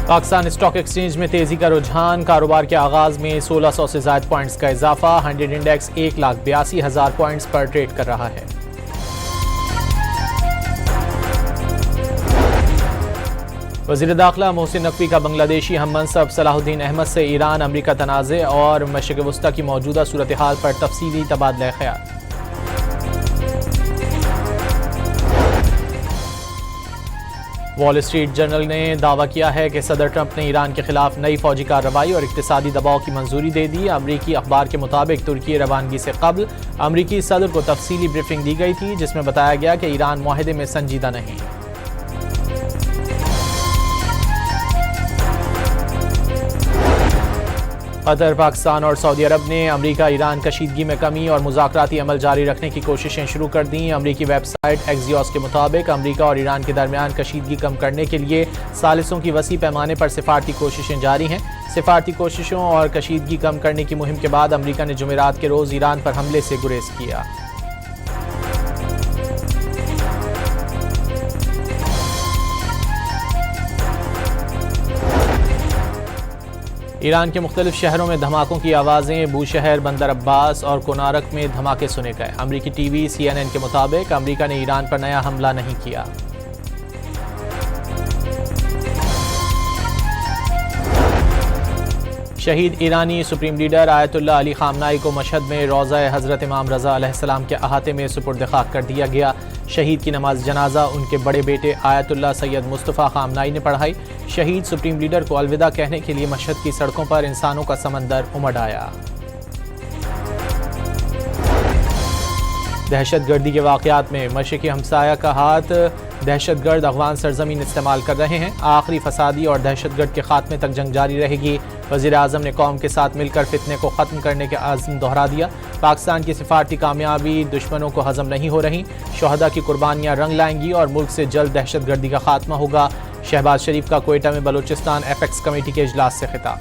Pakistan stock exchange में तेजी का रुझान। कारोबार के आगाज में 1600 से ज्यादा पॉइंट्स का इजाफा। 100 इंडेक्स 1,82,000 पॉइंट्स पर ट्रेड कर रहा है। वज़ीर दाखिला मोहसिन नकवी का बांग्लादेशी हम मनसब सलाहुद्दीन अहमद से ईरान अमरीका तनाज़े और मशरिक़ वस्ता की मौजूदा सूरत हाल पर तफसीली तबादला ख्याल। वॉल स्ट्रीट जर्नल ने दावा किया है कि सदर ट्रंप ने ईरान के खिलाफ नई फौजी कार्रवाई और इक़्तिसादी दबाव की मंजूरी दे दी। अमरीकी अखबार के मुताबिक तुर्की रवानगी से कबल अमरीकी सदर को तफसीली ब्रीफिंग दी गई थी, जिसमें बताया गया कि ईरान मुआहदे में संजीदा नहीं। कतर, पाकिस्तान और सऊदी अरब ने अमरीका ईरान कशीदगी में कमी और मुज़ाकराती अमल जारी रखने की कोशिशें शुरू कर दी। अमरीकी वेबसाइट एक्सियोस के मुताबिक अमरीका और ईरान के दरमियान कशीदगी कम करने के लिए सालिसों की वसी पैमाने पर सिफारती कोशिशें जारी हैं। सिफारती कोशिशों और कशीदगी कम करने की मुहिम के बाद अमरीका ने जुमेरात के रोज़ ईरान पर हमले से गुरेज किया। ईरान के मुख्तलिफ शहरों में धमाकों की आवाज़ें। बूशहर, बंदर अब्बास और कोनारक में धमाके सुने गए। अमरीकी टीवी CNN के मुताबिक अमरीका ने ईरान पर नया हमला नहीं किया। शहीद ईरानी supreme leader Ayatollah Ali Khamenei को मशहद में रोज़ा हज़रत इमाम रज़ा अलैहिस्सलाम के अहाते में सुपुर्द खाक कर दिया गया। शहीद की नमाज जनाजा उनके बड़े बेटे आयतुल्लाह सैयद मुस्तफ़ा खामनाई ने पढ़ाई। शहीद सुप्रीम लीडर को अलविदा कहने के लिए मशहद की सड़कों पर इंसानों का समंदर उमड़ आया। दहशतगर्दी के वाक़यात में मशरिक़ी हमसाया का हाथ। दहशतगर्द अफ़गान सरजमीन इस्तेमाल कर रहे हैं। आखिरी फसादी और दहशतगर्द के खात्मे तक जंग जारी रहेगी। वज़ीर आज़म ने कौम के साथ मिलकर फितने को ख़त्म करने के आज़म दोहरा दिया। पाकिस्तान की सिफारती कामयाबी दुश्मनों को हज़म नहीं हो रही। शहदा की कुर्बानियाँ रंग लाएंगी और मुल्क से जल्द दहशतगर्दी का खात्मा होगा। शहबाज शरीफ का कोयटा में बलूचिस्तान एपेक्स कमेटी के इजलास से खिताब।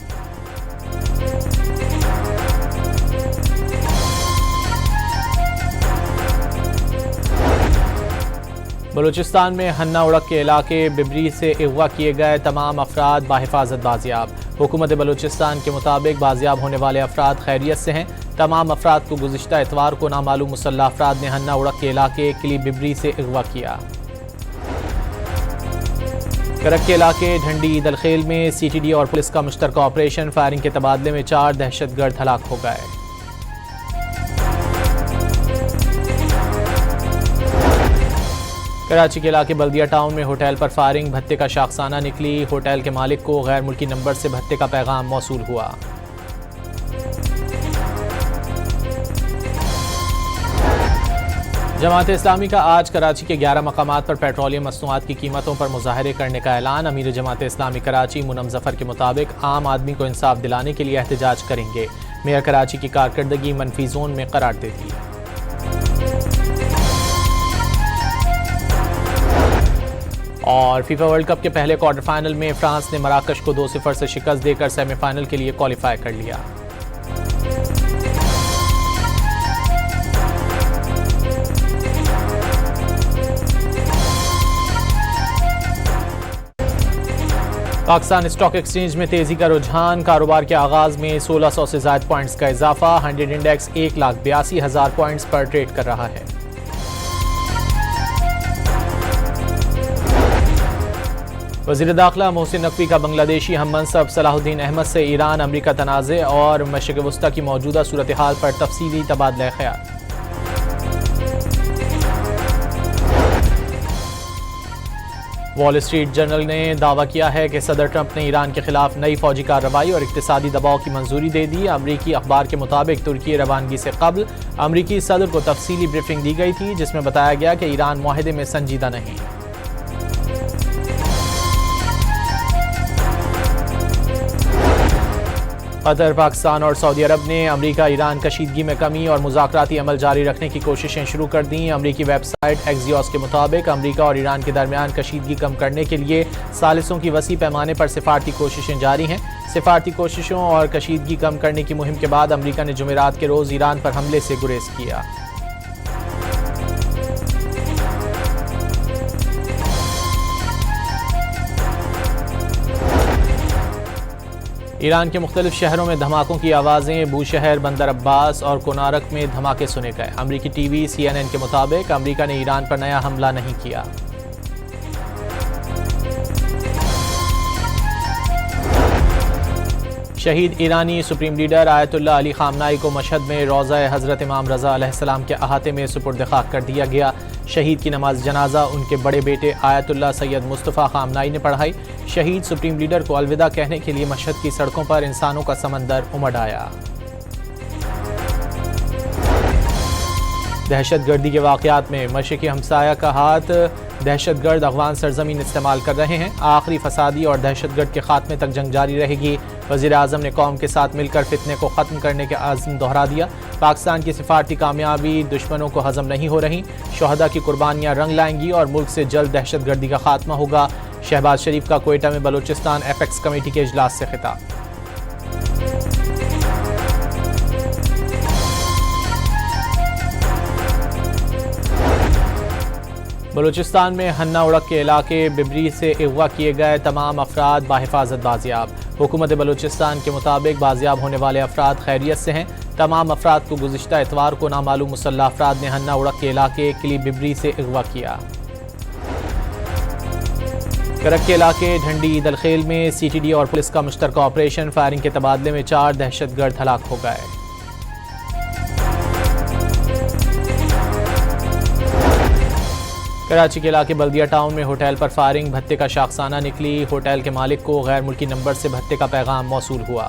बलूचिस्तान में हन्ना उड़क के इलाके बिबरी से अगवा किए गए तमाम अफराद बाहिफाजत बाजियाब। हुकूमत बलूचिस्तान के मुताबिक बाजियाब होने वाले अफराद खैरियत से हैं। तमाम अफराद को गुज़िश्ता इतवार को नामालूम मुसल्लह अफराद ने हन्ना उड़क के इलाके किली बिबरी से अगवा किया। करक के इलाके ढंडी दलखेल में CTD और पुलिस का मुश्तरका ऑपरेशन। फायरिंग के तबादले में 4 दहशतगर्द हलाक हो गए। कराची के इलाके बल्दिया टाउन में होटल पर फायरिंग। भत्ते का शाखसाना निकली। होटल के मालिक को गैर मुल्की नंबर से भत्ते का पैगाम मौसूल हुआ। जमात इस्लामी का आज कराची के 11 मकामात पर पेट्रोलियम मसनूआत की कीमतों पर मुजाहरे करने का ऐलान। अमीर जमात इस्लामी कराची मुनम जफर के मुताबिक आम आदमी को इंसाफ दिलाने के लिए एहतजाज करेंगे। मेयर कराची की कारकर्दगी मनफी जोन में करार देती है। और फीफा वर्ल्ड कप के पहले क्वार्टर फाइनल में फ्रांस ने मराकश को 2-0 से शिकस्त देकर सेमीफाइनल के लिए क्वालिफाई कर लिया। पाकिस्तान स्टॉक एक्सचेंज में तेजी का रुझान। कारोबार के आगाज में 1600 से ज्यादा पॉइंट्स का इजाफा। 100 इंडेक्स 1,82,000 पॉइंट्स पर ट्रेड कर रहा है। वज़ीर दाखिला मोहसिन नकवी का बांग्लादेशी हम मनसब सलाहुद्दीन अहमद से ईरान अमरीका तनाज़े और मशरिक़ वस्ता की मौजूदा सूरत हाल पर तफसीली तबादला ख्याल। वॉल स्ट्रीट जर्नल ने दावा किया है कि सदर ट्रंप ने ईरान के खिलाफ नई फौजी कार्रवाई और इक़्तिसादी दबाव की मंजूरी दे दी। अमरीकी अखबार के मुताबिक तुर्की रवानगी से कबल अमरीकी सदर को तफसीली ब्रीफिंग दी गई थी, जिसमें बताया गया कि ईरान मुआहदे में संजीदा नहीं। कतर, पाकिस्तान और सऊदी अरब ने अमरीका ईरान कशीदगी में कमी और मुज़ाकराती अमल जारी रखने की कोशिशें शुरू कर दी। अमरीकी वेबसाइट एक्सियोस के मुताबिक अमरीका और ईरान के दरमियान कशीदगी कम करने के लिए सालिसों की वसी पैमाने पर सिफारती कोशिशें जारी हैं। सिफारती कोशिशों और कशीदगी कम करने की मुहिम के बाद अमरीका ने जुमेरात के रोज़ ईरान पर हमले से गुरेज किया। ईरान के मुख्तलिफ शहरों में धमाकों की आवाज़ें, बूशहर, बंदर अब्बास और कोनारक में धमाके सुने गए। अमरीकी टीवी CNN के मुताबिक अमरीका ने ईरान पर नया हमला नहीं किया। शहीद ईरानी supreme leader Ayatollah Ali Khamenei को मशहद में रोज़ा हज़रत इमाम रज़ा अलैहिस्सलाम के अहाते में सुपुर्द खाक कर दिया गया। शहीद की नमाज जनाजा उनके बड़े बेटे आयतुल्लाह सैयद मुस्तफ़ा खामनाई ने पढ़ाई। शहीद सुप्रीम लीडर को अलविदा कहने के लिए मशहद की सड़कों पर इंसानों का समंदर उमड़ आया। दहशतगर्दी के वाक़यात में मशरिकी हमसाया का हाथ दहशतगर्द अफगान सरजमीन इस्तेमाल कर रहे हैं। आखिरी फसादी और दहशतगर्द के खात्मे तक जंग जारी रहेगी। वज़ीर आज़म ने कौम के साथ मिलकर फितने को ख़त्म करने के आज़म दोहरा दिया। पाकिस्तान की सिफारती कामयाबी दुश्मनों को हज़म नहीं हो रही। शहदा की कुर्बानियाँ रंग लाएंगी और मुल्क से जल्द दहशतगर्दी का खात्मा होगा। शहबाज शरीफ का कोयटा में बलूचिस्तान एपेक्स कमेटी के इजलास से खिताब। बलूचिस्तान में हन्ना उड़क के इलाके बिबरी से अगवा किए गए तमाम अफराद बाहिफाजत बाजियाब। हुकूमत बलूचिस्तान के मुताबिक बाजियाब होने वाले अफराद खैरियत से हैं। तमाम अफराद को गुज़िश्ता इतवार को नामालूम मुसल्लह अफराद ने हन्ना उड़क के इलाके किली बिबरी से अगवा किया। करक के इलाके ढंडी दलखेल में CTD और पुलिस का मुश्तरका ऑपरेशन। फायरिंग के तबादले में 4 दहशतगर्द हलाक हो गए। कराची के इलाके बल्दिया टाउन में होटल पर फायरिंग, भत्ते का शाखसाना निकली। होटल के मालिक को गैर मुल्की नंबर से भत्ते का पैगाम मौसूल हुआ।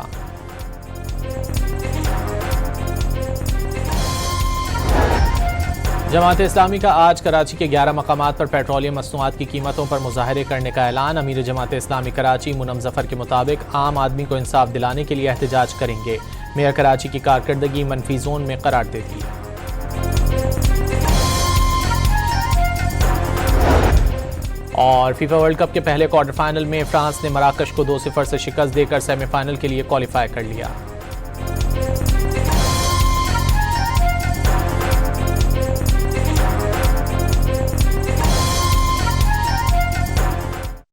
जमात इस्लामी का आज कराची के 11 मकामात पर पेट्रोलियम मसनूआत की कीमतों पर मुजाहरे करने का ऐलान। अमीर जमात इस्लामी कराची मुनम जफर के मुताबिक आम आदमी को इंसाफ दिलाने के लिए एहतजाज करेंगे। मेयर कराची की कारकर्दगी मनफी जोन में करार देती है। और फीफा वर्ल्ड कप के पहले क्वार्टर फाइनल में फ्रांस ने मराकश को 2-0 से शिकस्त देकर सेमीफाइनल के लिए क्वालिफाई कर लिया।